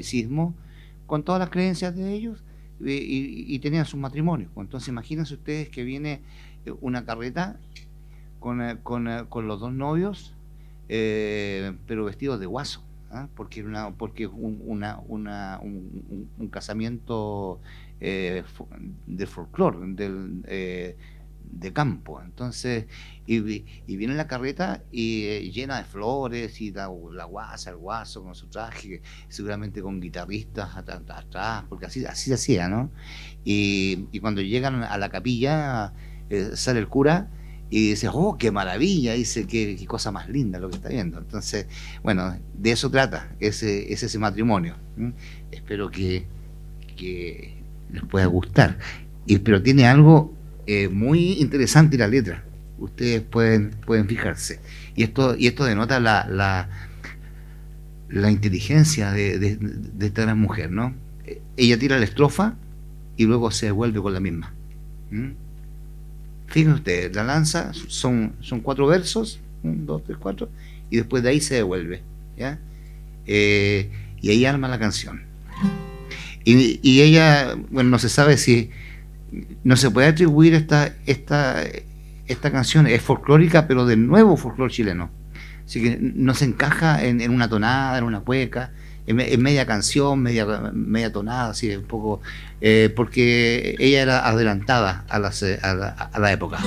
catolicismo, con todas las creencias de ellos, y tenían sus matrimonios. Entonces imagínense ustedes que viene una carreta con los dos novios, pero vestidos de guaso, ¿ah? Porque es un casamiento de folclore, de campo. Entonces, y viene la carreta llena de flores, y la guasa, el guaso con su traje, seguramente con guitarristas atrás, porque así se hacía, ¿no? Y cuando llegan a la capilla, sale el cura y dice: oh, qué maravilla, dice, qué cosa más linda lo que está viendo. Entonces, bueno, de eso trata ese matrimonio. Espero que les pueda gustar. Pero tiene algo muy interesante la letra. Ustedes pueden fijarse. Y esto denota la inteligencia de esta gran mujer, ¿no? Ella tira la estrofa y luego se devuelve con la misma. Fíjense ustedes, la lanza son 4 versos, 1, 2, 3, 4, y después de ahí se devuelve, ¿ya? Y ahí arma la canción. Y ella, bueno, no se sabe si, no se puede atribuir esta canción, es folclórica, pero del nuevo folclore chileno. Así que no se encaja en una tonada, en una cueca, en media canción, media tonada, así un poco, porque ella era adelantada a la época.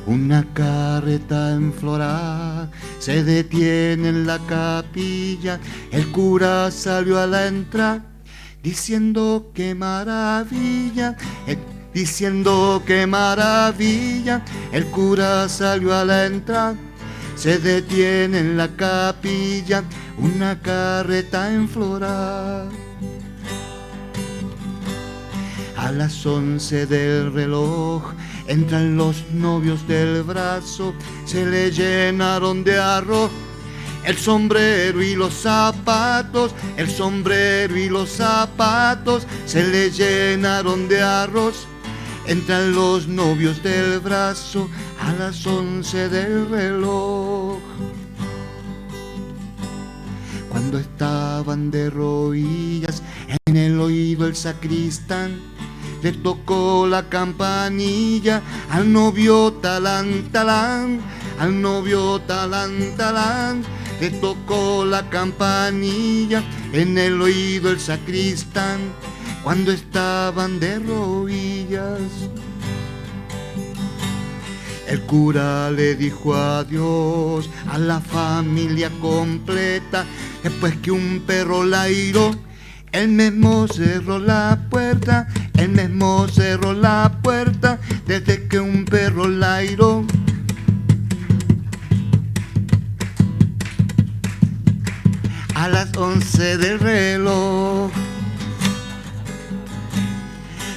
Una carreta enflorada se detiene en la capilla, el cura salió a la entrada diciendo qué maravilla, diciendo qué maravilla, el cura salió a la entrada, se detiene en la capilla una carreta enflorada. A las 11 del reloj entran los novios del brazo, se le llenaron de arroz el sombrero y los zapatos, el sombrero y los zapatos se le llenaron de arroz. Entran los novios del brazo a las 11 del reloj. Cuando estaban de rodillas, en el oído el sacristán le tocó la campanilla al novio talán, talán, al novio talán, talán. Le tocó la campanilla en el oído el sacristán cuando estaban de rodillas. El cura le dijo adiós a la familia completa, después que un perro lairó, él mismo cerró la puerta, él mismo cerró la puerta, desde que un perro lairó. A las 11 del reloj,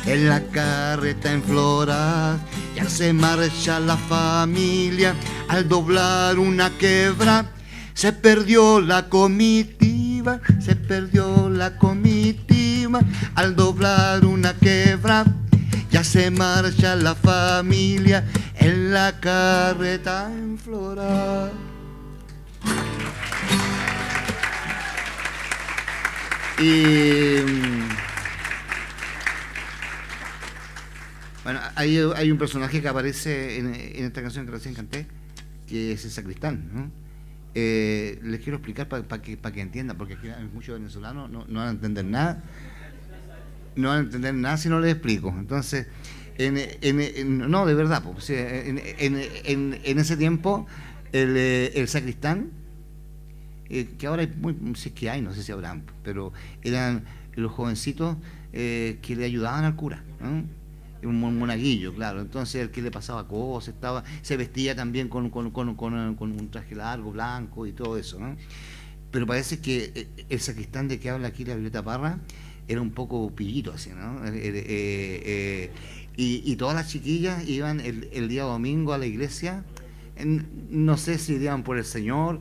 en la carreta enflorada, ya se marcha la familia. Al doblar una quebra, se perdió la comitiva, se perdió la comitiva. Al doblar una quebra, ya se marcha la familia en la carreta enflorada. Y bueno, hay un personaje que aparece en esta canción que recién canté, que es el sacristán, ¿no? Les quiero explicar para que entiendan, porque aquí hay muchos venezolanos no van a entender nada, no van a entender nada si no les explico. Entonces, no, de verdad, pues, en ese tiempo el sacristán, que ahora hay no sé qué hay, no sé si habrán, pero eran los jovencitos que le ayudaban al cura, ¿no? Un monaguillo, claro. Entonces el que le pasaba cosas, se vestía también con un traje largo, blanco y todo eso, ¿no? Pero parece que el sacristán de que habla aquí la Violeta Parra era un poco pillito así, ¿no? Y todas las chiquillas iban el día domingo a la iglesia, no sé si iban por el Señor,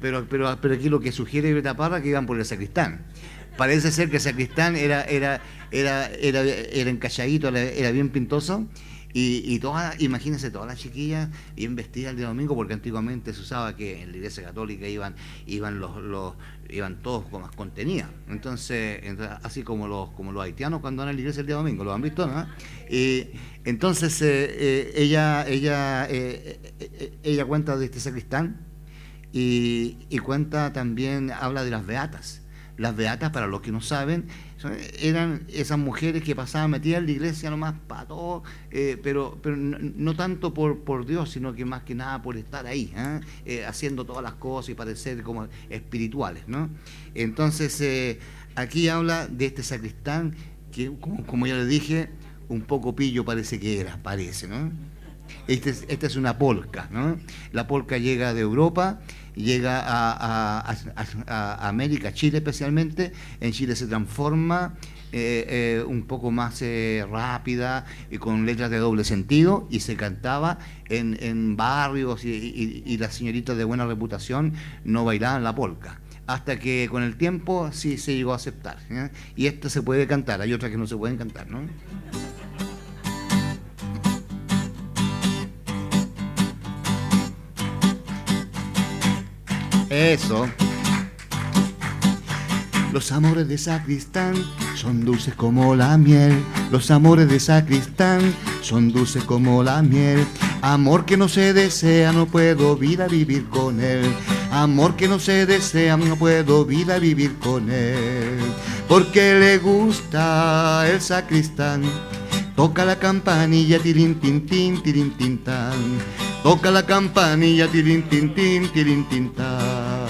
pero aquí lo que sugiere Violeta Parra que iban por el sacristán. Parece ser que el sacristán era encalladito, era bien pintoso, Y todas, imagínense, todas las chiquillas bien vestidas el día domingo, porque antiguamente se usaba que en la iglesia católica iban iban todos con más contenidas. Entonces, así como los haitianos cuando van a la iglesia el día domingo, ¿lo han visto, no? Entonces, ella cuenta de este sacristán y cuenta también, habla de las beatas. Las beatas, para los que no saben, eran esas mujeres que pasaban metidas en la iglesia nomás para todo, pero no tanto por Dios, sino que más que nada por estar ahí, haciendo todas las cosas y parecer como espirituales, ¿no? Entonces, aquí habla de este sacristán que, como ya le dije, un poco pillo parece, ¿no? Esta es una polca, ¿no? La polca llega de Europa, llega a América, Chile especialmente. En Chile se transforma un poco más rápida y con letras de doble sentido, y se cantaba en barrios, y las señoritas de buena reputación no bailaban la polca. Hasta que con el tiempo sí se llegó a aceptar, ¿eh? Y esta se puede cantar, hay otras que no se pueden cantar, ¿no? Eso. Los amores de sacristán son dulces como la miel. Los amores de sacristán son dulces como la miel. Amor que no se desea, no puedo vida vivir con él. Amor que no se desea, no puedo vida vivir con él. Porque le gusta el sacristán. Toca la campanilla, tirin, tin, tin, tirin, tin, tan. Toca la campanilla, tirin, tin, tin, tirin, tin, tan.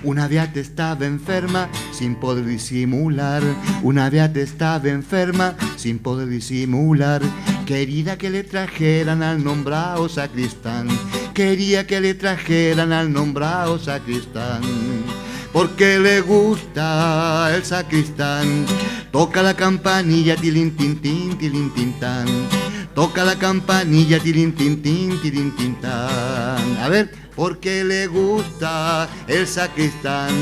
Una beata estaba enferma sin poder disimular. Una beata estaba enferma sin poder disimular. Quería que le trajeran al nombrado sacristán. Quería que le trajeran al nombrado sacristán. Porque le gusta el sacristán. Toca la campanilla, tilín, tin, tin, tilín, tin, tan. Toca la campanilla, tilín, tin, tin, tilín, tin, tan. A ver. Porque le gusta el sacristán.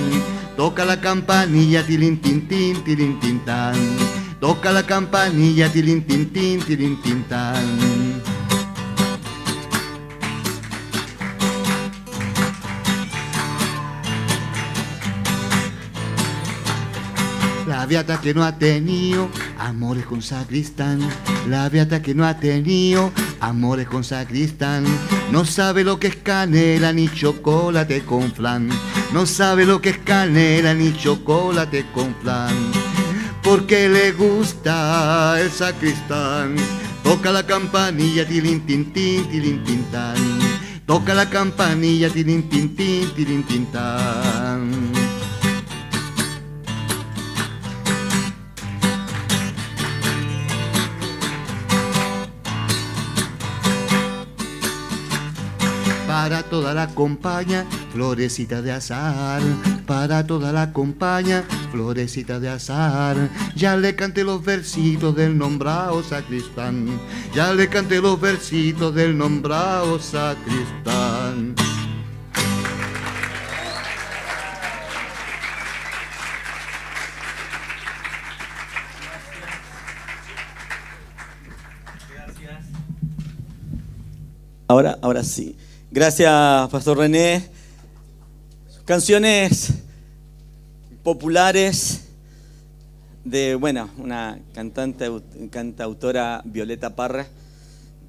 Toca la campanilla, tilín, tin, tin, tilín, tin, tan. Toca la campanilla, tilín, tin, tin, tilín, tin, tan. La beata que no ha tenido amores con sacristán. La beata que no ha tenido amores con sacristán. No sabe lo que es canela ni chocolate con flan. No sabe lo que es canela ni chocolate con flan. Porque le gusta el sacristán. Toca la campanilla, tilín, tin, tin, tilín, tin, tan. Toca la campanilla, tilín, tin, tin, tilín, tin, tan. Para toda la compañía, florecita de azar. Para toda la compañía, florecita de azar. Ya le canté los versitos del nombrado sacristán. Ya le canté los versitos del nombrado sacristán. Ahora sí. Gracias, Pastor René. Canciones populares de, una cantautora, Violeta Parra,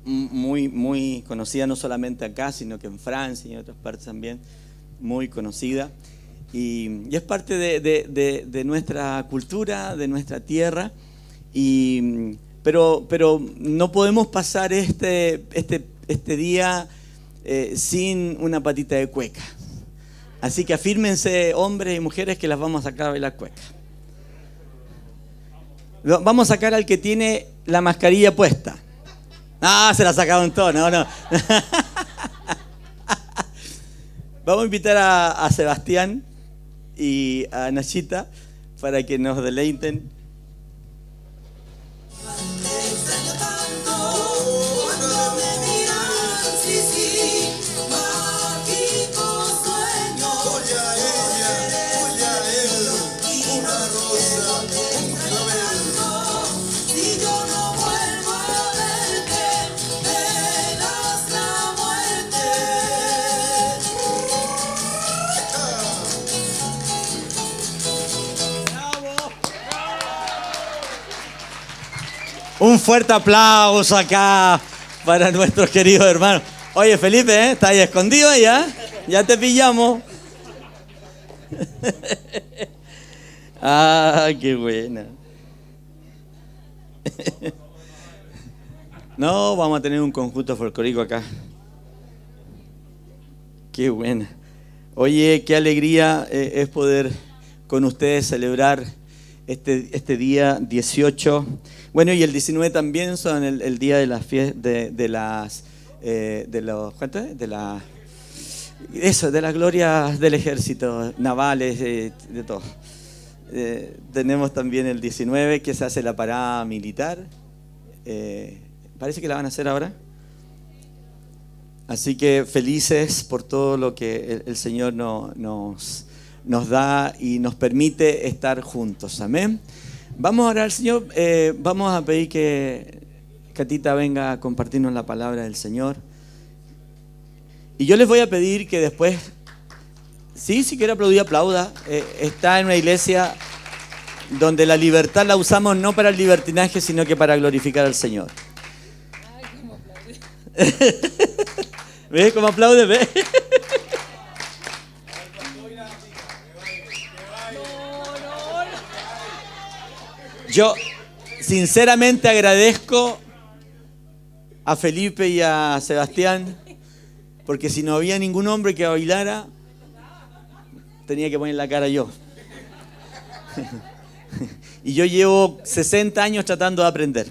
muy conocida no solamente acá, sino que en Francia y en otras partes también, muy conocida. Y es parte de nuestra cultura, de nuestra tierra, pero no podemos pasar este día sin una patita de cueca. Así que afírmense, hombres y mujeres, que las vamos a sacar a bailar cueca. Vamos a sacar al que tiene la mascarilla puesta. Se la sacaron todos, no. Vamos a invitar a Sebastián y a Nachita para que nos deleiten. Mágico sueño. Un fuerte aplauso acá para nuestros queridos hermanos. Oye, Felipe, ¿está ahí escondido allá? Ya te pillamos. Ah, qué buena. No, vamos a tener un conjunto folclórico acá. Qué buena. Oye, qué alegría es poder con ustedes celebrar este día 18. Bueno, y el 19 también son el día de las fiestas de las glorias del ejército, navales, de todo. Tenemos también el 19 que se hace la parada militar. Parece que la van a hacer ahora. Así que felices por todo lo que el Señor nos da y nos permite estar juntos. Amén. Vamos a orar al Señor. Vamos a pedir que Catita venga a compartirnos la palabra del Señor. Y yo les voy a pedir que después, si quiere aplaudir, aplauda. Está en una iglesia donde la libertad la usamos no para el libertinaje, sino que para glorificar al Señor. Ay, cómo aplaude. ¿Ves cómo aplaude? ¿Ves? Yo sinceramente agradezco a Felipe y a Sebastián, porque si no había ningún hombre que bailara, tenía que poner la cara yo. Y yo llevo 60 años tratando de aprender.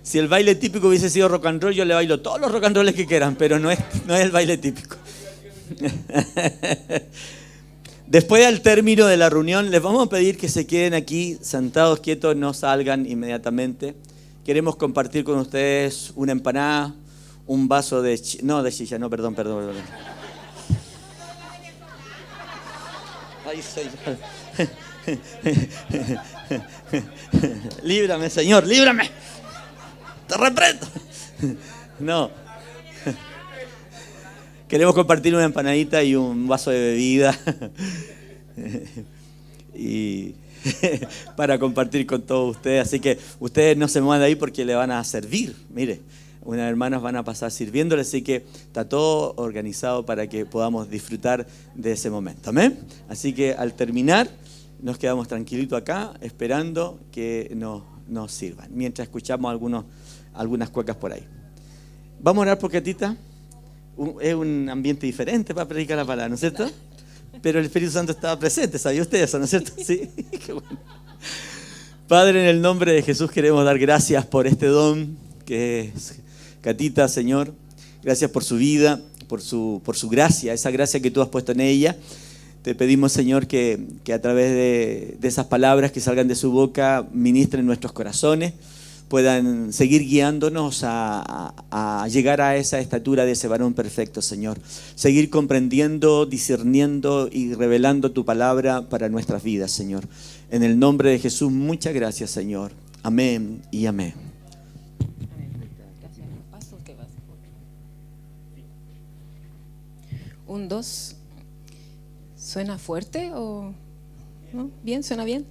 Si el baile típico hubiese sido rock and roll, yo le bailo todos los rock and rolls que quieran, pero no es el baile típico. Después, al término de la reunión, les vamos a pedir que se queden aquí sentados, quietos, no salgan inmediatamente. Queremos compartir con ustedes una empanada, un vaso de chicha, perdón. Ay, Señor. Líbrame, Señor, líbrame. Te reprendo. No. Queremos compartir una empanadita y un vaso de bebida. Y para compartir con todos ustedes. Así que ustedes no se muevan de ahí porque le van a servir. Mire, unas hermanas van a pasar sirviéndole, así que está todo organizado para que podamos disfrutar de ese momento. ¿Amén? Así que al terminar, nos quedamos tranquilitos acá, esperando que nos sirvan, mientras escuchamos algunas cuecas por ahí. Vamos a orar por Catita. Es un ambiente diferente para predicar la palabra, ¿no es cierto? Pero el Espíritu Santo estaba presente, ¿sabía usted eso, no es cierto? Sí, qué bueno. Padre, en el nombre de Jesús queremos dar gracias por este don que es Catita, Señor. Gracias por su vida, por su gracia, esa gracia que tú has puesto en ella. Te pedimos, Señor, que a través de esas palabras que salgan de su boca ministren nuestros corazones, puedan seguir guiándonos a llegar a esa estatura de ese varón perfecto, Señor. Seguir comprendiendo, discerniendo y revelando tu palabra para nuestras vidas, Señor. En el nombre de Jesús, muchas gracias, Señor. Amén y amén. Un, dos. ¿Suena fuerte o no? ¿Bien? ¿Suena bien?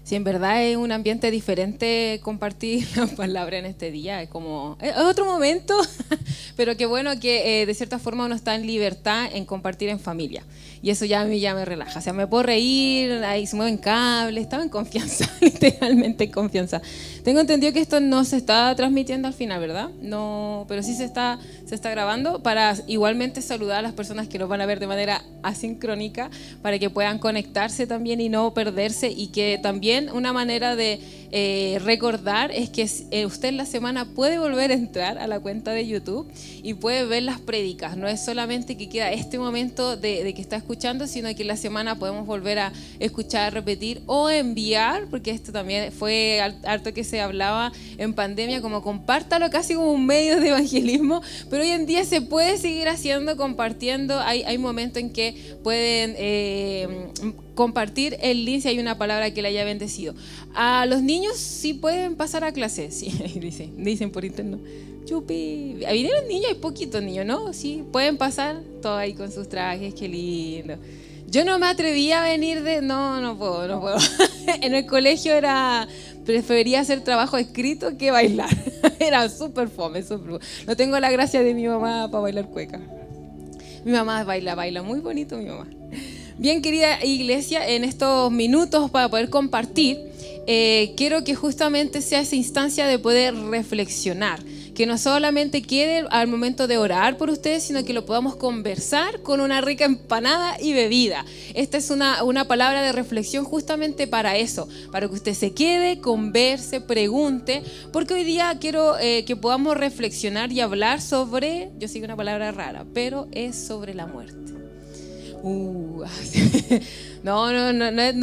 Sí, en verdad es un ambiente diferente compartir la palabra en este día. Es como es otro momento, pero qué bueno que de cierta forma uno está en libertad en compartir en familia. Y eso ya a mí ya me relaja. O sea, me puedo reír, ahí se mueven cables, estaba en confianza, literalmente en confianza. Tengo entendido que esto no se está transmitiendo al final, ¿verdad? No, pero sí se está grabando para igualmente saludar a las personas que nos van a ver de manera asincrónica, para que puedan conectarse también y no perderse, y que también una manera de recordar es que usted en la semana puede volver a entrar a la cuenta de YouTube y puede ver las prédicas. No es solamente que queda este momento de que está escuchando, sino que en la semana podemos volver a escuchar, repetir o enviar, porque esto también fue harto que se hablaba en pandemia, como compártalo, casi como un medio de evangelismo, pero hoy en día se puede seguir haciendo, compartiendo. Hay momentos en que pueden compartir el link si hay una palabra que le haya bendecido. A los niños sí pueden pasar a clase, sí, dicen por interno. Chupi, vinieron niños, hay poquitos niños, ¿no? Sí, pueden pasar todos ahí con sus trajes, qué lindo. Yo no me atrevía a venir de... No puedo. En el colegio prefería hacer trabajo escrito que bailar. Era súper fome. No tengo la gracia de mi mamá para bailar cueca. Mi mamá baila muy bonito mi mamá. Bien, querida iglesia, en estos minutos para poder compartir, quiero que justamente sea esa instancia de poder reflexionar. Que no solamente quede al momento de orar por ustedes, sino que lo podamos conversar con una rica empanada y bebida. Esta es una palabra de reflexión justamente para eso, para que usted se quede, converse, pregunte, porque hoy día quiero que podamos reflexionar y hablar sobre, yo sé que una palabra rara, pero es sobre la muerte. No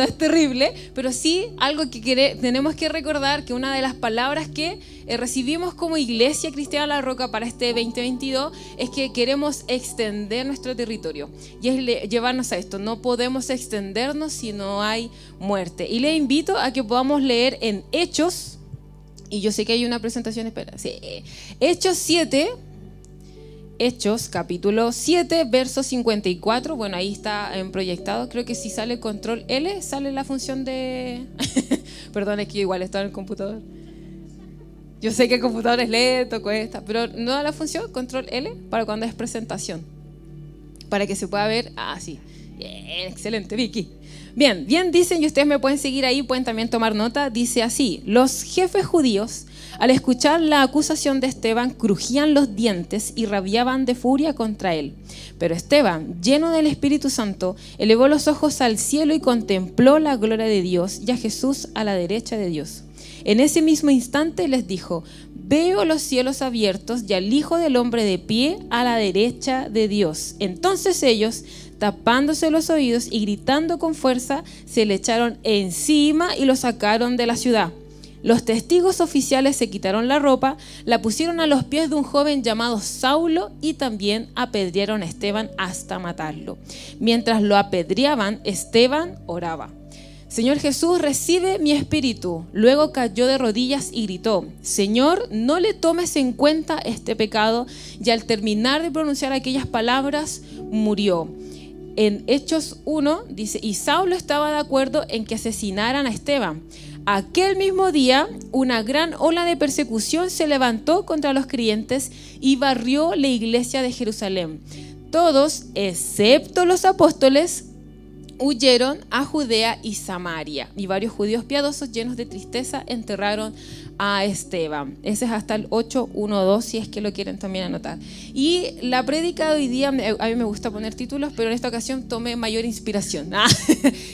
es terrible, pero sí algo que tenemos que recordar, que una de las palabras que recibimos como Iglesia Cristiana La Roca para este 2022 es que queremos extender nuestro territorio y es llevarnos a esto. No podemos extendernos si no hay muerte. Y les invito a que podamos leer en Hechos, y yo sé que hay una presentación, espera, sí, Hechos 7. Hechos, capítulo 7, verso 54. Bueno, ahí está proyectado. Creo que si sale control L, sale la función de... Perdón, es que igual está en el computador. Yo sé que el computador es lento, cuesta, pero no da la función control L para cuando es presentación. Para que se pueda ver. Ah, sí. Bien, excelente, Vicky. Bien dicen, y ustedes me pueden seguir ahí, pueden también tomar nota. Dice así: los jefes judíos, al escuchar la acusación de Esteban, crujían los dientes y rabiaban de furia contra él. Pero Esteban, lleno del Espíritu Santo, elevó los ojos al cielo y contempló la gloria de Dios y a Jesús a la derecha de Dios. En ese mismo instante les dijo: veo los cielos abiertos y al Hijo del Hombre de pie a la derecha de Dios. Entonces ellos, tapándose los oídos y gritando con fuerza, se le echaron encima y lo sacaron de la ciudad. Los testigos oficiales se quitaron la ropa, la pusieron a los pies de un joven llamado Saulo y también apedrearon a Esteban hasta matarlo. Mientras lo apedreaban, Esteban oraba: Señor Jesús, recibe mi espíritu. Luego cayó de rodillas y gritó: Señor, no le tomes en cuenta este pecado. Y al terminar de pronunciar aquellas palabras, murió. En Hechos 1 dice: y Saulo estaba de acuerdo en que asesinaran a Esteban. Aquel mismo día, una gran ola de persecución se levantó contra los creyentes y barrió la iglesia de Jerusalén. Todos, excepto los apóstoles, huyeron a Judea y Samaria, y varios judíos piadosos llenos de tristeza enterraron a Esteban. Ese es hasta el 8:1-2, si es que lo quieren también anotar. Y la prédica de hoy día, a mí me gusta poner títulos, pero en esta ocasión tomé mayor inspiración,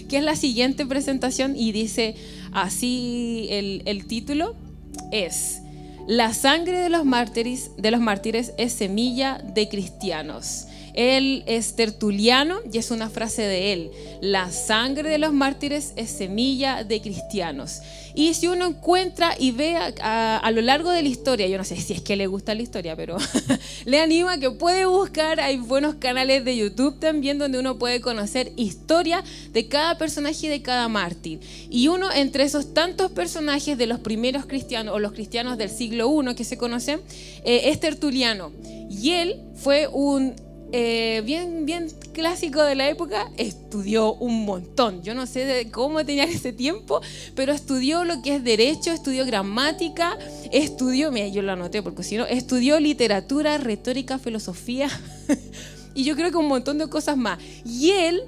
que es la siguiente presentación, y dice así el título es: la sangre de los mártires es semilla de cristianos. Él es tertuliano y es una frase de él: la sangre de los mártires es semilla de cristianos. Y si uno encuentra y ve a lo largo de la historia, yo no sé si es que le gusta la historia, pero le animo a que puede buscar. Hay buenos canales de YouTube también donde uno puede conocer historia de cada personaje y de cada mártir. Y uno entre esos tantos personajes de los primeros cristianos o los cristianos del siglo I que se conocen es Tertuliano. Y él fue un bien clásico de la época. Estudió un montón. Yo no sé cómo tenía ese tiempo, pero estudió lo que es derecho, estudió gramática, mira, yo lo anoté porque si no, estudió literatura, retórica, filosofía y yo creo que un montón de cosas más. Y él,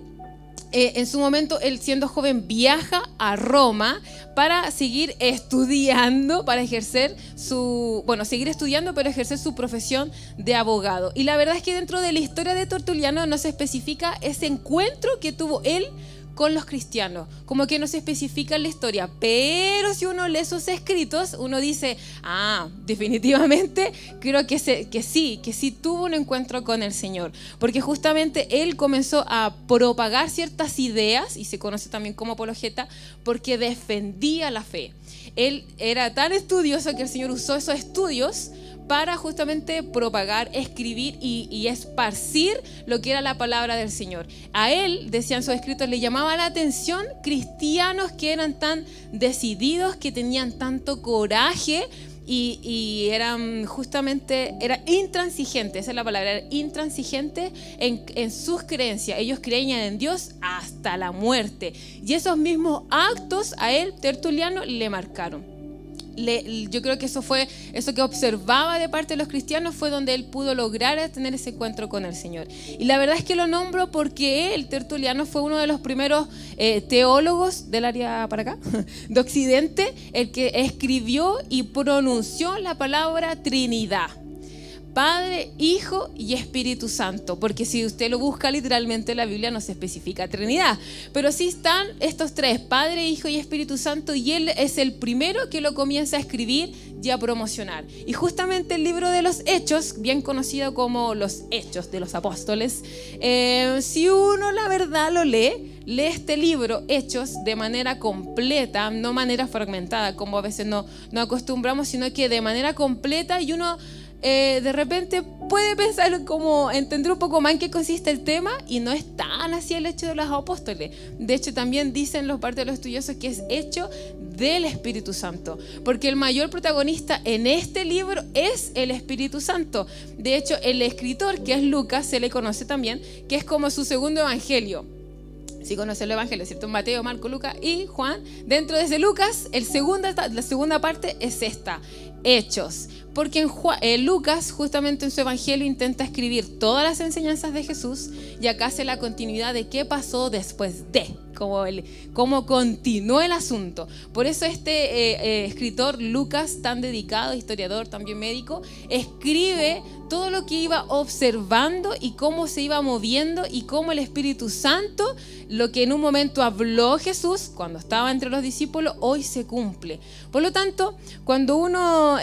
en su momento, él siendo joven viaja a Roma para seguir estudiando, para ejercer seguir estudiando, pero ejercer su profesión de abogado. Y la verdad es que dentro de la historia de Tertuliano no se especifica ese encuentro que tuvo él con los cristianos, como que no se especifica en la historia, pero si uno lee sus escritos, uno dice: definitivamente creo que sí tuvo un encuentro con el Señor, porque justamente él comenzó a propagar ciertas ideas, y se conoce también como apologeta, porque defendía la fe. Él era tan estudioso que el Señor usó esos estudios para justamente propagar, escribir y esparcir lo que era la palabra del Señor. A él, decían sus escritos, le llamaba la atención cristianos que eran tan decididos, que tenían tanto coraje y eran justamente, eran intransigentes, esa es la palabra, eran intransigentes en sus creencias. Ellos creían en Dios hasta la muerte. Y esos mismos actos a él, Tertuliano, le marcaron. Yo creo que eso que observaba de parte de los cristianos fue donde él pudo lograr tener ese encuentro con el Señor. Y la verdad es que lo nombro porque él, Tertuliano, fue uno de los primeros teólogos del área para acá, de Occidente, el que escribió y pronunció la palabra Trinidad. Padre, Hijo y Espíritu Santo, porque si usted lo busca literalmente en la Biblia no se especifica Trinidad, pero sí están estos tres, Padre, Hijo y Espíritu Santo, y él es el primero que lo comienza a escribir y a promocionar. Y justamente el libro de los Hechos, bien conocido como los Hechos de los Apóstoles, si uno la verdad lo lee este libro, Hechos, de manera completa, no manera fragmentada, como a veces no acostumbramos, sino que de manera completa, y uno de repente puede pensar como entender un poco más en qué consiste el tema, y no es tan así el hecho de los apóstoles. De hecho, también dicen los parte de los estudiosos que es hecho del Espíritu Santo, porque el mayor protagonista en este libro es el Espíritu Santo. De hecho, el escritor, que es Lucas, se le conoce también, que es como su segundo evangelio. Si conocen el evangelio, ¿cierto? Mateo, Marco, Lucas y Juan. Dentro de ese Lucas, la segunda parte es esta, Hechos. Porque en Lucas, justamente en su evangelio, intenta escribir todas las enseñanzas de Jesús, y acá hace la continuidad de qué pasó después de, cómo continuó el asunto. Por eso escritor Lucas, tan dedicado, historiador, también médico, escribe todo lo que iba observando y cómo se iba moviendo, y cómo el Espíritu Santo, lo que en un momento habló Jesús cuando estaba entre los discípulos, hoy se cumple. Por lo tanto, cuando uno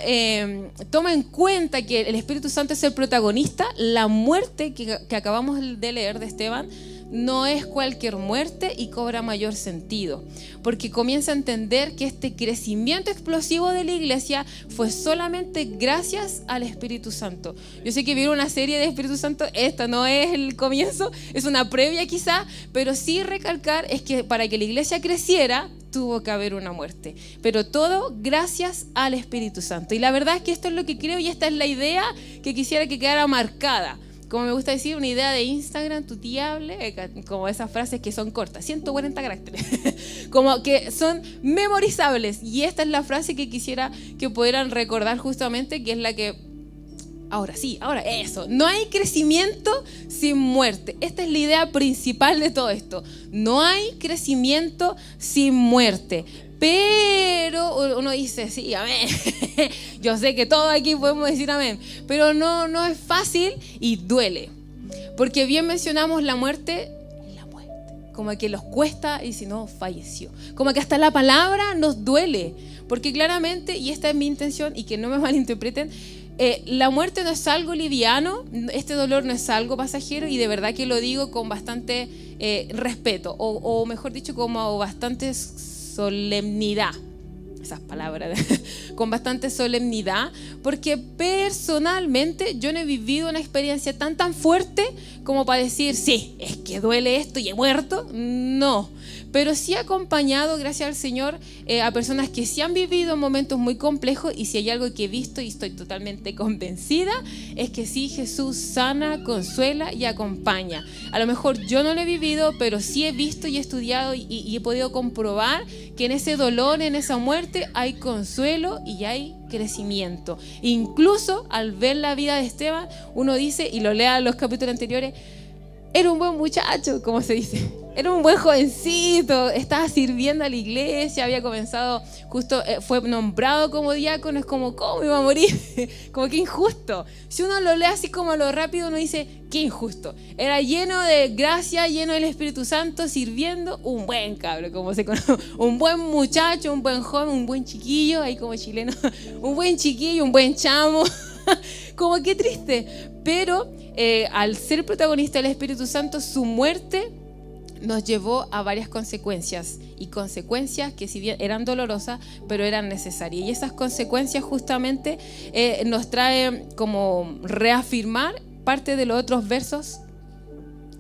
toma en cuenta que el Espíritu Santo es el protagonista, la muerte que acabamos de leer de Esteban no es cualquier muerte, y cobra mayor sentido, porque comienza a entender que este crecimiento explosivo de la iglesia fue solamente gracias al Espíritu Santo. Yo sé que vieron una serie de Espíritu Santo, esta no es el comienzo, es una previa quizá, pero sí recalcar es que para que la iglesia creciera tuvo que haber una muerte, pero todo gracias al Espíritu Santo. Y la verdad es que esto es lo que creo, y esta es la idea que quisiera que quedara marcada. Como me gusta decir, una idea de Instagram tutiable, como esas frases que son cortas, 140 caracteres, como que son memorizables. Y esta es la frase que quisiera que pudieran recordar justamente, que es la que... Ahora eso, no hay crecimiento sin muerte. Esta es la idea principal de todo esto. No hay crecimiento sin muerte. Pero uno dice, sí, amén. Yo sé que todos aquí podemos decir amén, pero no es fácil y duele. Porque bien mencionamos la muerte, como que los cuesta, y si no, falleció. Como que hasta la palabra nos duele, porque claramente, y esta es mi intención, y que no me malinterpreten, la muerte no es algo liviano, este dolor no es algo pasajero, y de verdad que lo digo con bastante respeto, o mejor dicho, como bastante solemnidad. Esas palabras, con bastante solemnidad, porque personalmente yo no he vivido una experiencia tan fuerte como para decir, sí, es que duele esto y he muerto. No, pero sí he acompañado, gracias al Señor, a personas que sí han vivido momentos muy complejos, y si hay algo que he visto y estoy totalmente convencida, es que sí, Jesús sana, consuela y acompaña. A lo mejor yo no lo he vivido, pero sí he visto y he estudiado y he podido comprobar que en ese dolor, en esa muerte, hay consuelo y hay crecimiento. Incluso al ver la vida de Esteban, uno dice, y lo lea en los capítulos anteriores, era un buen muchacho, como se dice. Era un buen jovencito, estaba sirviendo a la iglesia, había comenzado, justo fue nombrado como diácono. Es como, ¿cómo iba a morir? Como que injusto. Si uno lo lee así como a lo rápido, uno dice, qué injusto. Era lleno de gracia, lleno del Espíritu Santo, sirviendo, un buen cabro, como se conoce, un buen muchacho, un buen joven, un buen chiquillo, ahí como chileno, un buen chiquillo, un buen chamo. Como que triste. Pero al ser protagonista del Espíritu Santo, su muerte nos llevó a varias consecuencias, y consecuencias que si bien eran dolorosas, pero eran necesarias. Y esas consecuencias justamente nos traen como reafirmar parte de los otros versos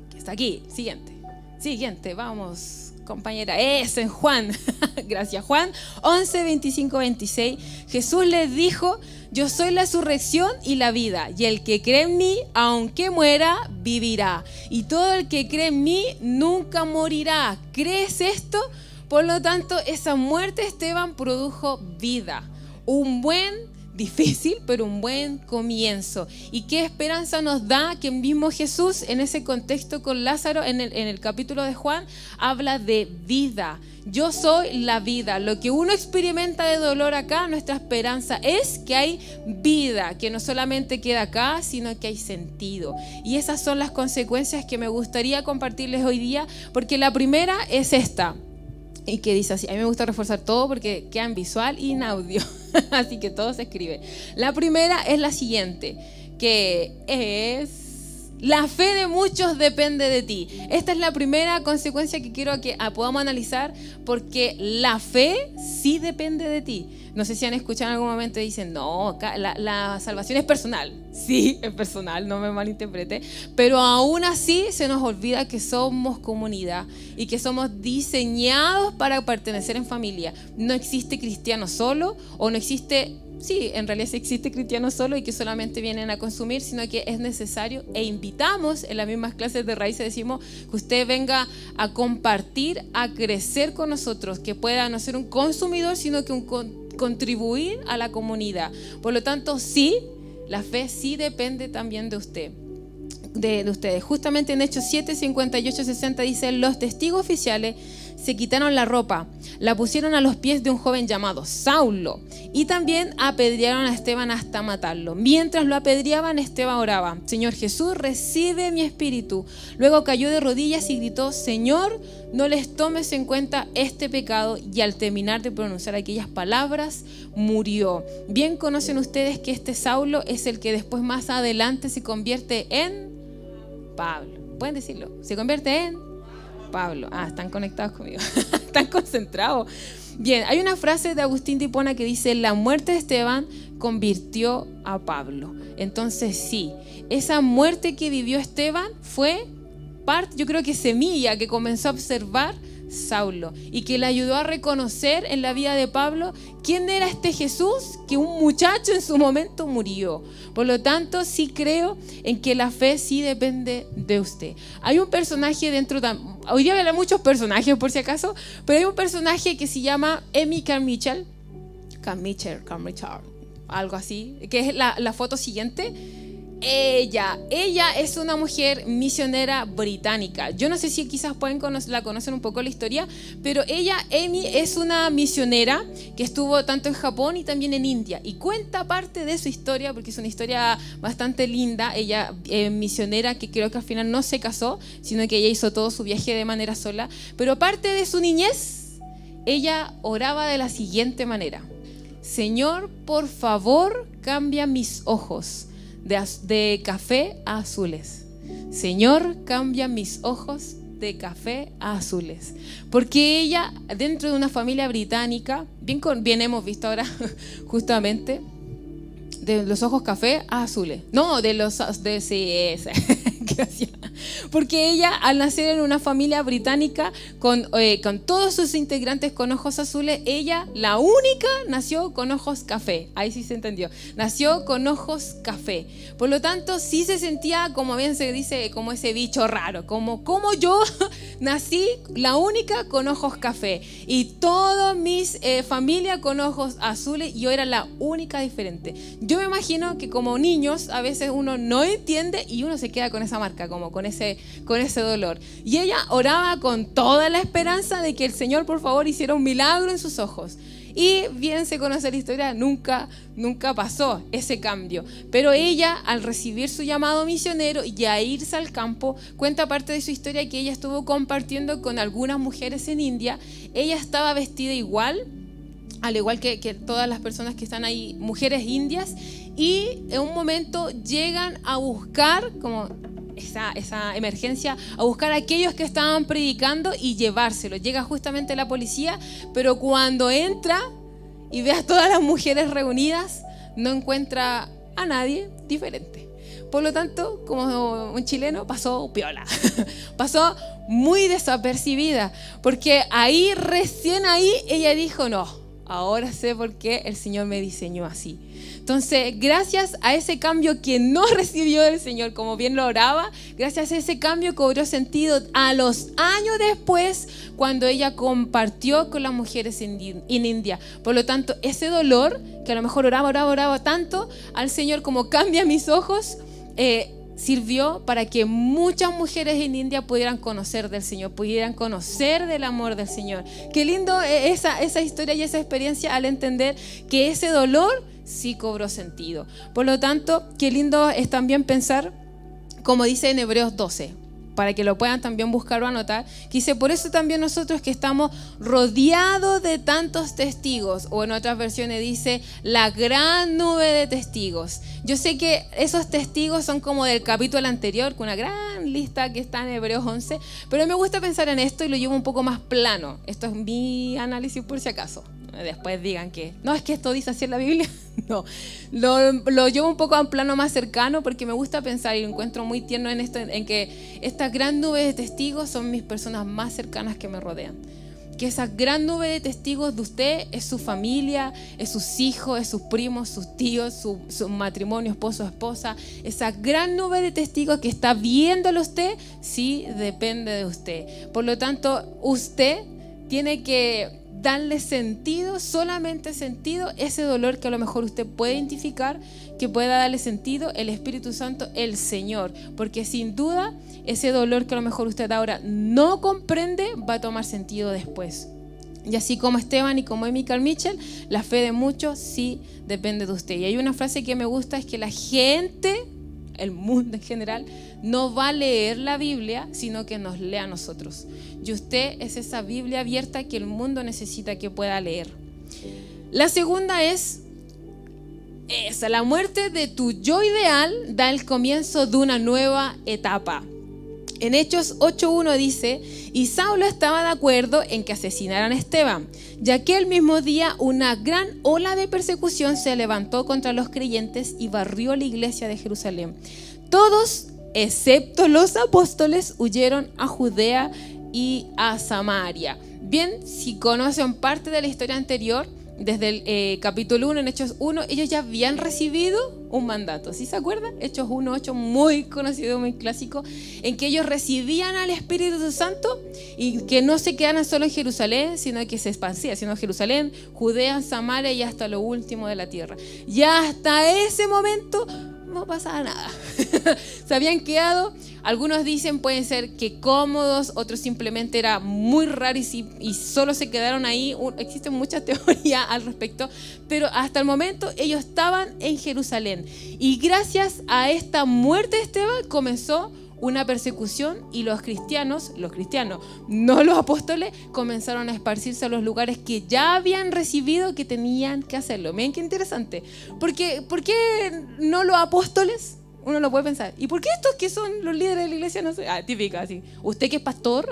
que está aquí. Siguiente, vamos, compañera. Es en Juan. Gracias. Juan 11, 25, 26. Jesús les dijo: yo soy la resurrección y la vida, y el que cree en mí, aunque muera, vivirá. Y todo el que cree en mí nunca morirá. ¿Crees esto? Por lo tanto, esa muerte de Esteban produjo vida. Difícil, pero un buen comienzo. ¿Y qué esperanza nos da que mismo Jesús, en ese contexto con Lázaro, en el capítulo de Juan, habla de vida? Yo soy la vida. Lo que uno experimenta de dolor acá, nuestra esperanza es que hay vida, que no solamente queda acá, sino que hay sentido. Y esas son las consecuencias que me gustaría compartirles hoy día, porque la primera es esta, y que dice así. A mí me gusta reforzar todo porque queda en visual y en audio, así que todo se escribe. La primera es la siguiente, que es: la fe de muchos depende de ti. Esta es la primera consecuencia que quiero que podamos analizar, porque la fe sí depende de ti. No sé si han escuchado en algún momento y dicen: no, la salvación es personal. Sí, es personal, no me malinterprete. Pero aún así se nos olvida que somos comunidad y que somos diseñados para pertenecer en familia. No existe cristiano solo, o no existe... Sí, en realidad sí existe cristianos solo y que solamente vienen a consumir, sino que es necesario, e invitamos en las mismas clases de Raíces, decimos que usted venga a compartir, a crecer con nosotros, que pueda no ser un consumidor, sino que contribuir a la comunidad. Por lo tanto, sí, la fe sí depende también de usted. De ustedes. Justamente en Hechos 7, 58, 60 dice: los testigos oficiales se quitaron la ropa, la pusieron a los pies de un joven llamado Saulo, y también apedrearon a Esteban hasta matarlo. Mientras lo apedreaban, Esteban oraba: Señor Jesús, recibe mi espíritu. Luego cayó de rodillas y gritó: Señor, no les tomes en cuenta este pecado. Y al terminar de pronunciar aquellas palabras, murió. Bien conocen ustedes que este Saulo es el que después, más adelante, se convierte en Pablo. ¿Pueden decirlo? Se convierte en Pablo. Están conectados conmigo. Están concentrados. Bien, hay una frase de Agustín de Hipona que dice: la muerte de Esteban convirtió a Pablo. Entonces sí, esa muerte que vivió Esteban fue parte, yo creo que semilla que comenzó a observar Saulo, y que le ayudó a reconocer en la vida de Pablo quién era este Jesús, que un muchacho en su momento murió. Por lo tanto, sí creo en que la fe sí depende de usted. Hay un personaje dentro de... Hoy día habrá muchos personajes por si acaso, pero hay un personaje que se llama Amy Carmichael, algo así, que es la foto siguiente. Ella es una mujer misionera británica. Yo no sé si quizás la conocen un poco la historia, pero Amy, es una misionera que estuvo tanto en Japón y también en India, y cuenta parte de su historia, porque es una historia bastante linda. Ella misionera que creo que al final no se casó, sino que ella hizo todo su viaje de manera sola, pero parte de su niñez, ella oraba de la siguiente manera: Señor, por favor, cambia mis ojos de café a azules. Señor, cambia mis ojos de café a azules. Porque ella, dentro de una familia británica, bien hemos visto ahora justamente, de los ojos café a azules. No, gracias. Porque ella, al nacer en una familia británica con todos sus integrantes con ojos azules, ella, la única, nació con ojos café. Ahí sí se entendió. Nació con ojos café. Por lo tanto, sí se sentía, como bien se dice, como ese bicho raro, como yo nací la única con ojos café y toda mi familia con ojos azules, y yo era la única diferente. Yo me imagino que como niños a veces uno no entiende y uno se queda con esa marca, como con ese dolor. Y ella oraba con toda la esperanza de que el Señor, por favor, hiciera un milagro en sus ojos. Y bien se conoce la historia, nunca pasó ese cambio. Pero ella, al recibir su llamado misionero y a irse al campo, cuenta parte de su historia que ella estuvo compartiendo con algunas mujeres en India. Ella estaba vestida igual, al igual que todas las personas que están ahí, mujeres indias, y en un momento llegan a buscar, como esa emergencia a buscar a aquellos que estaban predicando y llevárselo. Llega justamente la policía, pero cuando entra y ve a todas las mujeres reunidas, no encuentra a nadie diferente. Por lo tanto, como un chileno, pasó piola, pasó muy desapercibida, porque recién ahí, ella dijo, no, ahora sé por qué el Señor me diseñó así. Entonces, gracias a ese cambio que no recibió del Señor, como bien lo oraba, gracias a ese cambio cobró sentido a los años después, cuando ella compartió con las mujeres en India. Por lo tanto, ese dolor, que a lo mejor oraba tanto al Señor como cambia mis ojos, sirvió para que muchas mujeres en India pudieran conocer del Señor, pudieran conocer del amor del Señor. Qué lindo esa historia y esa experiencia al entender que ese dolor sí cobró sentido. Por lo tanto, qué lindo es también pensar, como dice en Hebreos 12, para que lo puedan también buscar o anotar, que dice, por eso también nosotros que estamos rodeados de tantos testigos, o en otras versiones dice, la gran nube de testigos. Yo sé que esos testigos son como del capítulo anterior, con una gran lista que está en Hebreos 11, pero me gusta pensar en esto y lo llevo un poco más plano. Esto es mi análisis por si acaso. Después digan que, no, es que esto dice así en la Biblia. No, lo llevo un poco a un plano más cercano porque me gusta pensar y lo encuentro muy tierno en esto, en que esta gran nube de testigos son mis personas más cercanas que me rodean. Que esa gran nube de testigos de usted es su familia, es sus hijos, es sus primos, sus tíos, su matrimonio, esposo, esposa. Esa gran nube de testigos que está viéndolo usted, sí depende de usted. Por lo tanto, usted tiene que darle sentido, solamente sentido, ese dolor que a lo mejor usted puede identificar, que pueda darle sentido el Espíritu Santo, el Señor, porque sin duda ese dolor que a lo mejor usted ahora no comprende va a tomar sentido después. Y así como Esteban y como Michael Mitchell, la fe de muchos sí depende de usted. Y hay una frase que me gusta, es que la gente, el mundo en general, no va a leer la Biblia, sino que nos lee a nosotros. Y usted es esa Biblia abierta que el mundo necesita que pueda leer. La segunda es esa, la muerte de tu yo ideal da el comienzo de una nueva etapa. En Hechos 8:1 dice, y Saulo estaba de acuerdo en que asesinaran a Esteban, ya que el mismo día una gran ola de persecución se levantó contra los creyentes y barrió la iglesia de Jerusalén. Todos, excepto los apóstoles, huyeron a Judea y a Samaria. Bien, si conocen parte de la historia anterior, desde el capítulo 1, en Hechos 1, ellos ya habían recibido un mandato. ¿Sí se acuerdan? Hechos 1:8, muy conocido, muy clásico, en que ellos recibían al Espíritu Santo y que no se quedaran solo en Jerusalén, sino que se expandían, sino Jerusalén, Judea, Samaria y hasta lo último de la tierra. Ya hasta ese momento no pasaba nada. Se habían quedado, algunos dicen pueden ser que cómodos, otros simplemente era muy raro y solo se quedaron ahí. Existen muchas teorías al respecto, pero hasta el momento ellos estaban en Jerusalén. Y gracias a esta muerte de Esteban comenzó una persecución y los cristianos, no los apóstoles, comenzaron a esparcirse a los lugares que ya habían recibido que tenían que hacerlo. Miren qué interesante. ¿Por qué no los apóstoles? Uno lo puede pensar. ¿Y por qué estos que son los líderes de la iglesia no sé? Típica, así. Usted que es pastor,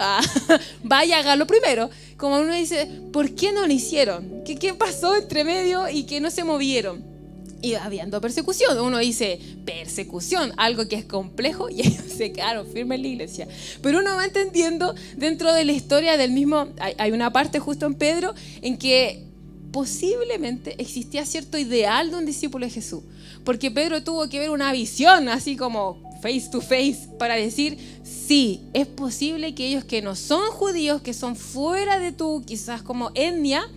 vaya, hágalo primero. Como uno dice, ¿por qué no lo hicieron? ¿Qué pasó entre medio y que no se movieron? Y habiendo persecución, uno dice persecución, algo que es complejo, y ellos se quedaron firmes en la iglesia. Pero uno va entendiendo dentro de la historia del mismo, hay una parte justo en Pedro en que posiblemente existía cierto ideal de un discípulo de Jesús, porque Pedro tuvo que ver una visión así como face to face para decir, sí, es posible que ellos que no son judíos, que son fuera de tu quizás como etnia,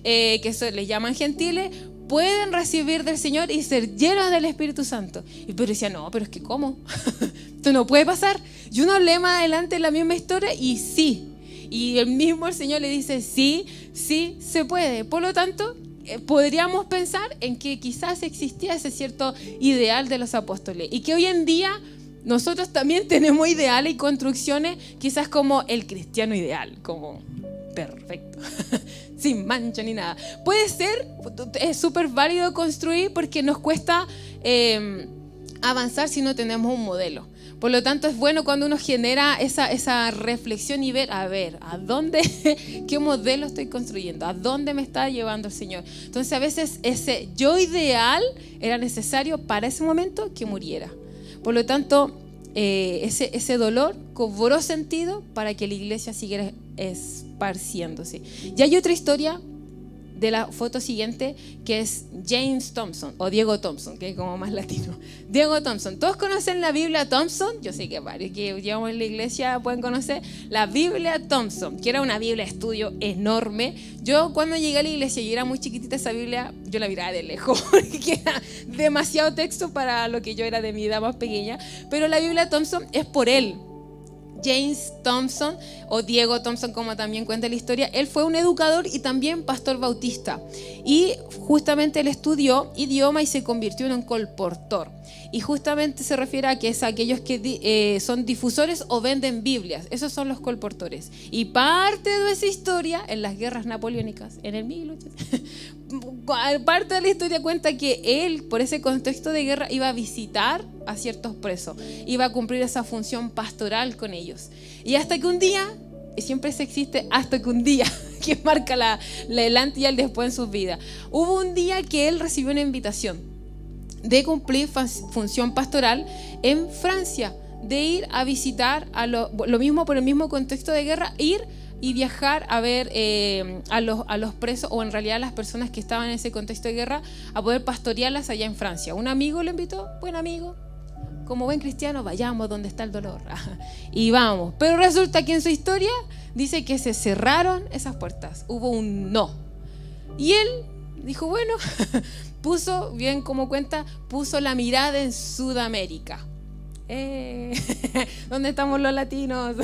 que les llaman gentiles, pueden recibir del Señor y ser llenos del Espíritu Santo. Y Pedro decía, no, pero es que ¿cómo? Esto no puede pasar. Y uno lee más adelante la misma historia y sí. Y el Señor le dice, sí se puede. Por lo tanto, podríamos pensar en que quizás existía ese cierto ideal de los apóstoles. Y que hoy en día nosotros también tenemos ideales y construcciones quizás como el cristiano ideal, como perfecto, sin mancha ni nada. Puede ser, es súper válido construir porque nos cuesta avanzar si no tenemos un modelo. Por lo tanto, es bueno cuando uno genera esa reflexión y ver, a dónde, qué modelo estoy construyendo, a dónde me está llevando el Señor. Entonces, a veces ese yo ideal era necesario para ese momento que muriera. Por lo tanto, ese dolor cobró sentido para que la iglesia siguiera esparciéndose. Y hay otra historia de la foto siguiente, que es James Thompson, o Diego Thompson, que es como más latino. Diego Thompson. ¿Todos conocen la Biblia Thompson? Yo sé que varios que llevamos en la iglesia pueden conocer la Biblia Thompson, que era una Biblia de estudio enorme. Yo cuando llegué a la iglesia y era muy chiquitita esa Biblia, yo la miraba de lejos, porque era demasiado texto para lo que yo era de mi edad más pequeña. Pero la Biblia Thompson es por él. James Thompson, o Diego Thompson, como también cuenta la historia, él fue un educador y también pastor bautista, y justamente él estudió idioma y se convirtió en un colportor, y justamente se refiere a que es aquellos que son difusores o venden Biblias. Esos son los colportores, y parte de esa historia en las guerras napoleónicas en el 1800 parte de la historia cuenta que él, por ese contexto de guerra, iba a visitar a ciertos presos, iba a cumplir esa función pastoral con ellos, y hasta que un día, y siempre se existe hasta que un día que marca el antes y el después en sus vidas, hubo un día que él recibió una invitación de cumplir función pastoral en Francia, de ir a visitar lo mismo por el mismo contexto de guerra, ir y viajar a ver a los presos, o en realidad a las personas que estaban en ese contexto de guerra, a poder pastorearlas allá en Francia. Un amigo lo invitó, buen amigo, como buen cristiano, vayamos donde está el dolor. Y vamos. Pero resulta que en su historia dice que se cerraron esas puertas, hubo un no. Y él dijo, bueno, puso, bien como cuenta, puso la mirada en Sudamérica. ¿Dónde estamos los latinos?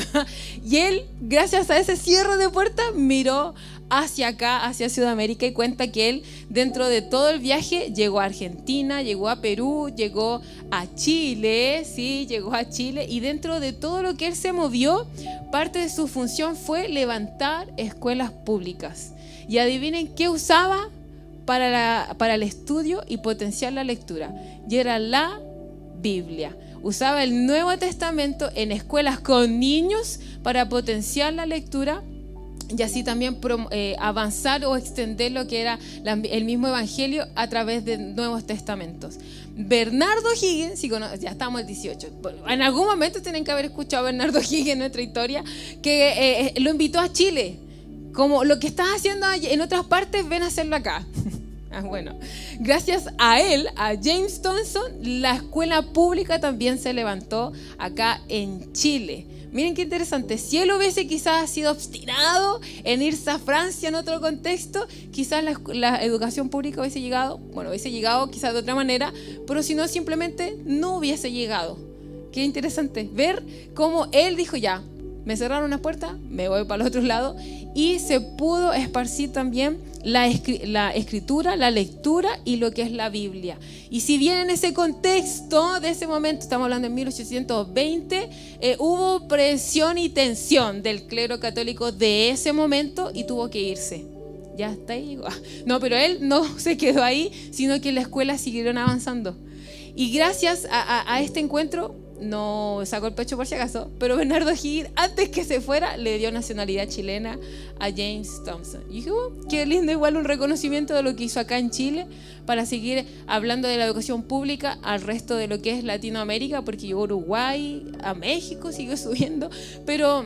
Y él, gracias a ese cierre de puertas, miró hacia acá, hacia Sudamérica, y cuenta que él, dentro de todo el viaje, llegó a Argentina, llegó a Perú, llegó a Chile, sí, llegó a Chile, y dentro de todo lo que él se movió, parte de su función fue levantar escuelas públicas. Y adivinen qué usaba para el estudio y potenciar la lectura, y era la Biblia. Usaba el Nuevo Testamento en escuelas con niños para potenciar la lectura y así también avanzar o extender lo que era el mismo evangelio a través de Nuevos Testamentos. Bernardo Higgins, ya estamos en 18, en algún momento tienen que haber escuchado a Bernardo Higgins en nuestra historia, que lo invitó a Chile, como lo que estás haciendo en otras partes, ven a hacerlo acá. Bueno, gracias a él, a James Thompson, la escuela pública también se levantó acá en Chile. Miren qué interesante, si él hubiese quizás sido obstinado en irse a Francia en otro contexto, quizás la educación pública hubiese llegado quizás de otra manera, pero si no, simplemente no hubiese llegado. Qué interesante ver cómo él dijo, ya, me cerraron una puerta, me voy para los otros lados, y se pudo esparcir también la escritura, la lectura y lo que es la Biblia. Y si bien en ese contexto de ese momento, estamos hablando en 1820, hubo presión y tensión del clero católico de ese momento y tuvo que irse. Ya está ahí. No, pero él no se quedó ahí, sino que en la escuela siguieron avanzando. Y gracias a este encuentro, no sacó el pecho por si acaso, pero Bernardo Higgins, antes que se fuera, le dio nacionalidad chilena a James Thompson. Y dije, qué lindo, igual un reconocimiento de lo que hizo acá en Chile para seguir hablando de la educación pública al resto de lo que es Latinoamérica, porque llegó a Uruguay, a México, siguió subiendo, pero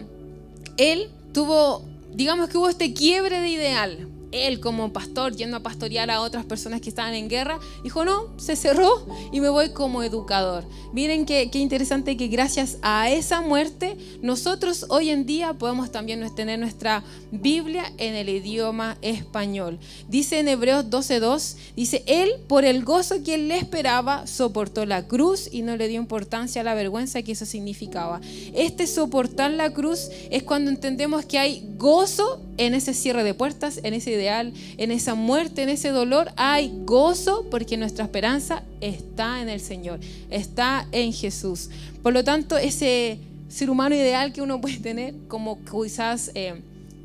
él tuvo, digamos que hubo este quiebre de ideal. Él como pastor, yendo a pastorear a otras personas que estaban en guerra, dijo, no, se cerró y me voy como educador. Miren qué interesante que gracias a esa muerte, nosotros hoy en día podemos también tener nuestra Biblia en el idioma español. Dice en Hebreos 12:2, dice, él por el gozo que él le esperaba, soportó la cruz y no le dio importancia a la vergüenza que eso significaba. Este soportar la cruz es cuando entendemos que hay gozo en ese cierre de puertas, en ese ideal, en esa muerte, en ese dolor, hay gozo porque nuestra esperanza está en el Señor, está en Jesús. Por lo tanto, ese ser humano ideal que uno puede tener, como quizás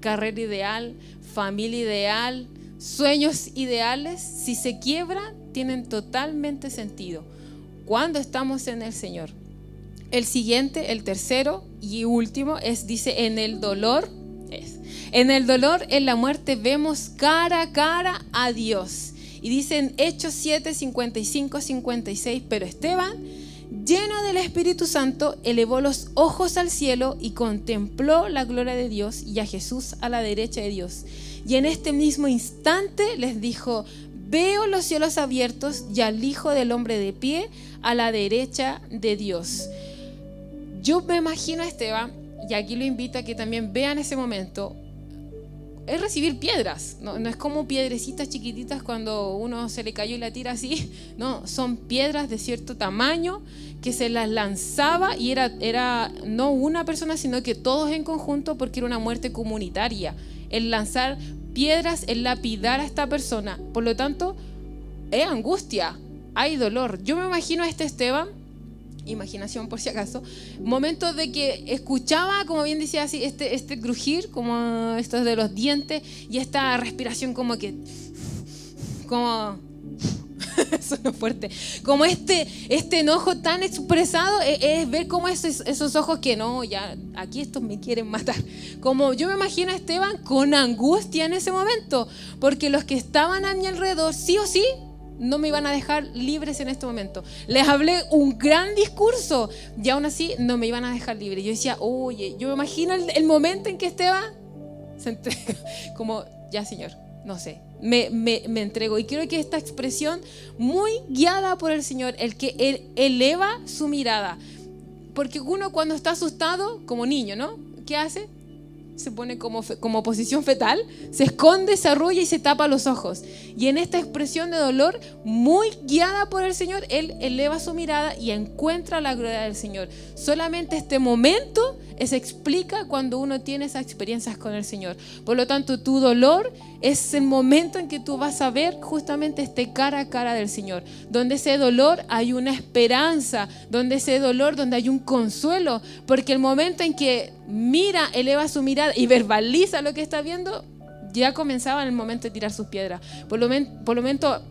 carrera ideal, familia ideal, sueños ideales, si se quiebran, tienen totalmente sentido cuando estamos en el Señor. el siguiente, el tercero y último, dice, en el dolor, en la muerte vemos cara a cara a Dios. Y dice en Hechos 7, 55, 56, pero Esteban, lleno del Espíritu Santo, elevó los ojos al cielo y contempló la gloria de Dios y a Jesús a la derecha de Dios. Y en este mismo instante les dijo, veo los cielos abiertos y al Hijo del Hombre de pie a la derecha de Dios. Yo me imagino a Esteban, y aquí lo invito a que también vean ese momento, es recibir piedras, no es como piedrecitas chiquititas cuando uno se le cayó y la tira así, no, son piedras de cierto tamaño que se las lanzaba y era no una persona sino que todos en conjunto, porque era una muerte comunitaria, el lanzar piedras, el lapidar a esta persona. Por lo tanto, es angustia, hay dolor. Yo me imagino a este Esteban, imaginación por si acaso, momentos de que escuchaba, como bien decía así, este crujir, como esto de los dientes, y esta respiración como sonó fuerte, como este enojo tan expresado, es ver como esos ojos que no, ya aquí estos me quieren matar. Como yo me imagino a Esteban con angustia en ese momento, porque los que estaban a mi alrededor sí o sí no me iban a dejar libres en este momento. Les hablé un gran discurso y aún así no me iban a dejar libre. Yo decía, oye, yo me imagino el momento en que Esteban se entrega, como, ya Señor, no sé, me entrego. Y creo que esta expresión, muy guiada por el Señor, el que Él eleva su mirada. Porque uno cuando está asustado, como niño, ¿no? ¿Qué hace? Se pone como posición fetal, se esconde, se arrulla y se tapa los ojos. Y en esta expresión de dolor, muy guiada por el Señor, Él eleva su mirada y encuentra la gloria del Señor. Solamente este momento se explica cuando uno tiene esas experiencias con el Señor. Por lo tanto, tu dolor es el momento en que tú vas a ver justamente este cara a cara del Señor, donde ese dolor hay una esperanza, donde ese dolor, donde hay un consuelo, porque el momento en que mira, eleva su mirada y verbaliza lo que está viendo, ya comenzaba en el momento de tirar sus piedras. Por lo momento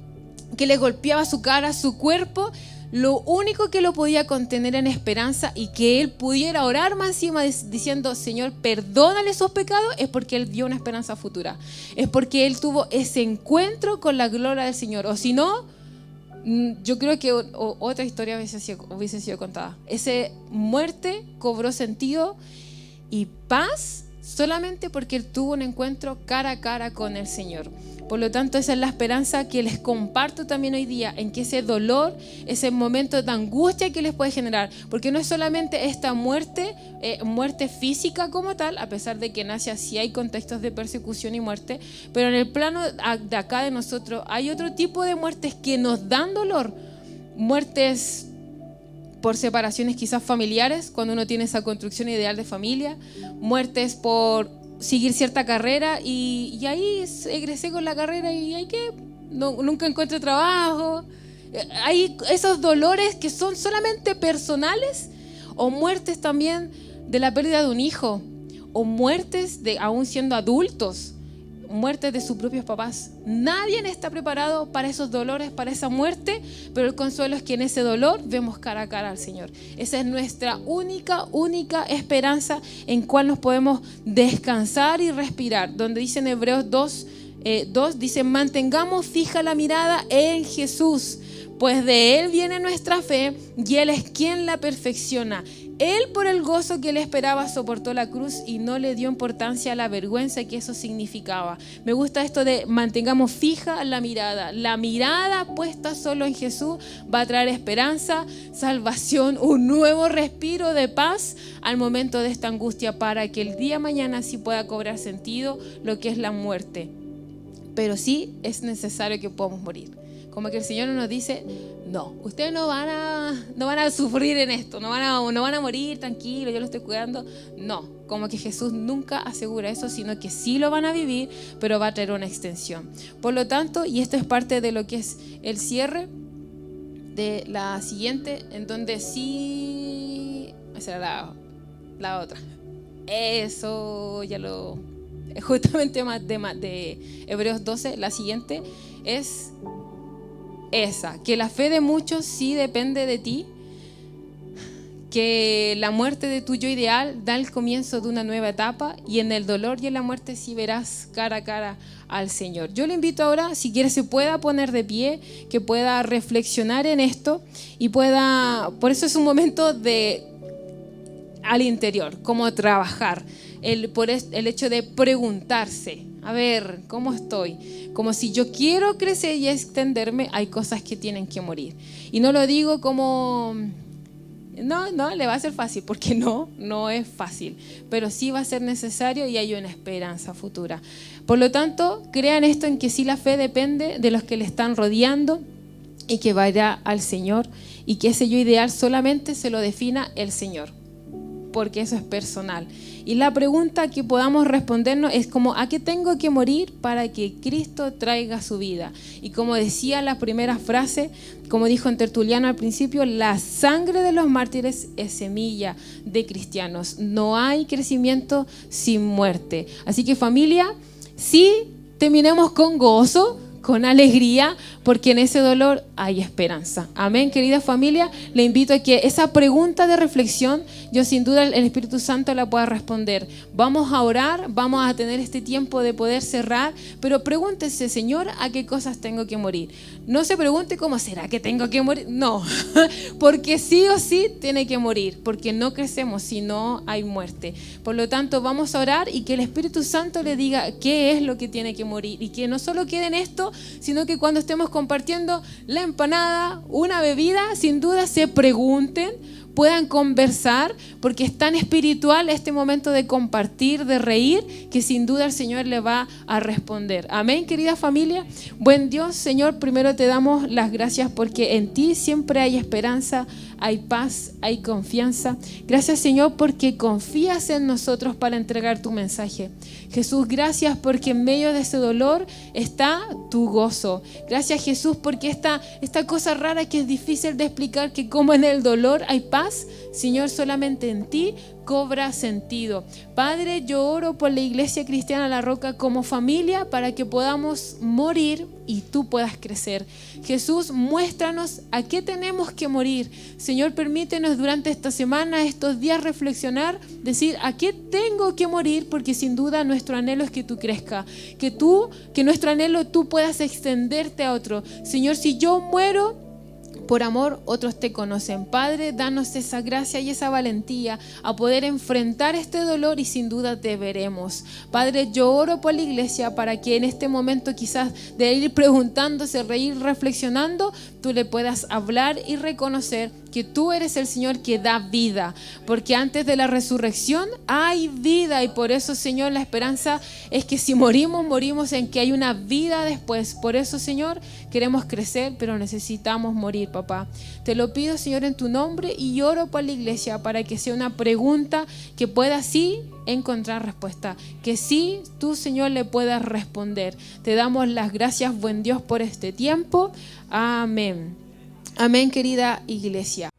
que le golpeaba su cara, su cuerpo, lo único que lo podía contener en esperanza y que él pudiera orar más encima diciendo, Señor, perdónale sus pecados, es porque él vio una esperanza futura. Es porque él tuvo ese encuentro con la gloria del Señor. O si no, yo creo que otra historia hubiese sido contada. Esa muerte cobró sentido y paz solamente porque él tuvo un encuentro cara a cara con el Señor. Por lo tanto, esa es la esperanza que les comparto también hoy día, en que ese dolor, ese momento de angustia que les puede generar, porque no es solamente esta muerte física como tal, a pesar de que en Asia sí hay contextos de persecución y muerte, pero en el plano de acá de nosotros hay otro tipo de muertes que nos dan dolor, muertes por separaciones quizás familiares, cuando uno tiene esa construcción ideal de familia, muertes por seguir cierta carrera y ahí egresé con la carrera y hay que nunca encuentro trabajo. Hay esos dolores que son solamente personales, o muertes también de la pérdida de un hijo, o muertes de aún siendo adultos, muertes de sus propios papás. Nadie está preparado para esos dolores, para esa muerte, pero el consuelo es que en ese dolor vemos cara a cara al Señor. Esa es nuestra única esperanza en cual nos podemos descansar y respirar. Donde dice en Hebreos 2, dice, mantengamos fija la mirada en Jesús, pues de Él viene nuestra fe y Él es quien la perfecciona. Él, por el gozo que le esperaba, soportó la cruz y no le dio importancia a la vergüenza que eso significaba. Me gusta esto de mantengamos fija la mirada. La mirada puesta solo en Jesús va a traer esperanza, salvación, un nuevo respiro de paz al momento de esta angustia, para que el día de mañana sí pueda cobrar sentido lo que es la muerte. Pero sí es necesario que podamos morir. Como que el Señor nos dice, no, ustedes no van a sufrir en esto, no van a morir, tranquilo, yo lo estoy cuidando. No, como que Jesús nunca asegura eso, sino que sí lo van a vivir, pero va a traer una extensión. Por lo tanto, y esto es parte de lo que es el cierre de la siguiente, en donde sí, esa era la otra. Eso ya lo, justamente más de Hebreos 12, la siguiente es esa, que la fe de muchos sí depende de ti, que la muerte de tu yo ideal da el comienzo de una nueva etapa, y en el dolor y en la muerte sí verás cara a cara al Señor. Yo le invito ahora, si quiere, se pueda poner de pie, que pueda reflexionar en esto y pueda, por eso es un momento de al interior, como trabajar, por el hecho de preguntarse, a ver, ¿cómo estoy? Como si yo quiero crecer y extenderme, hay cosas que tienen que morir. Y no lo digo como... No le va a ser fácil, porque no es fácil, pero sí va a ser necesario y hay una esperanza futura. Por lo tanto, crean esto, en que sí, la fe depende de los que le están rodeando y que vaya al Señor, y que ese yo ideal solamente se lo defina el Señor, porque eso es personal. Y la pregunta que podamos respondernos es como: ¿a qué tengo que morir para que Cristo traiga su vida? Y como decía la primera frase, como dijo en Tertuliano al principio, la sangre de los mártires es semilla de cristianos. No hay crecimiento sin muerte. Así que, familia, sí, terminemos con gozo, con alegría, porque en ese dolor hay esperanza. Amén, querida familia. Le invito a que esa pregunta de reflexión, yo sin duda el Espíritu Santo la pueda responder. Vamos a orar, vamos a tener este tiempo de poder cerrar, pero pregúntese: Señor, ¿a qué cosas tengo que morir? No se pregunte cómo será que tengo que morir, no, porque sí o sí tiene que morir, porque no crecemos si no hay muerte. Por lo tanto, vamos a orar y que el Espíritu Santo le diga qué es lo que tiene que morir, y que no solo quede en esto, sino que cuando estemos compartiendo la empanada, una bebida, sin duda se pregunten, puedan conversar, porque es tan espiritual este momento de compartir, de reír, que sin duda el Señor le va a responder. Amén, querida familia. Buen Dios, Señor, primero te damos las gracias porque en ti siempre hay esperanza, hay paz, hay confianza. Gracias, Señor, porque confías en nosotros para entregar tu mensaje. Jesús, gracias porque en medio de ese dolor está tu gozo. Gracias, Jesús, porque esta cosa rara que es difícil de explicar, que como en el dolor hay paz, Señor, solamente en ti cobra sentido. Padre, yo oro por la Iglesia Cristiana La Roca como familia, para que podamos morir y tú puedas crecer. Jesús, muéstranos a qué tenemos que morir. Señor, permítenos durante esta semana, estos días, reflexionar, decir a qué tengo que morir, porque sin duda nuestro anhelo es que tú crezcas, que nuestro anhelo tú puedas extenderte a otro. Señor, si yo muero por amor, otros te conocen. Padre, danos esa gracia y esa valentía a poder enfrentar este dolor, y sin duda te veremos. Padre, yo oro por la iglesia para que en este momento, quizás de ir preguntándose, reír, reflexionando, tú le puedas hablar y reconocer que tú eres el Señor que da vida, porque antes de la resurrección hay vida, y por eso, Señor, la esperanza es que si morimos, morimos en que hay una vida después. Por eso, Señor, queremos crecer, pero necesitamos morir, papá. Te lo pido, Señor, en tu nombre, y oro por la iglesia para que sea una pregunta que pueda sí encontrar respuesta, que sí tú, Señor, le puedas responder. Te damos las gracias, buen Dios, por este tiempo. Amén. Amén, querida iglesia.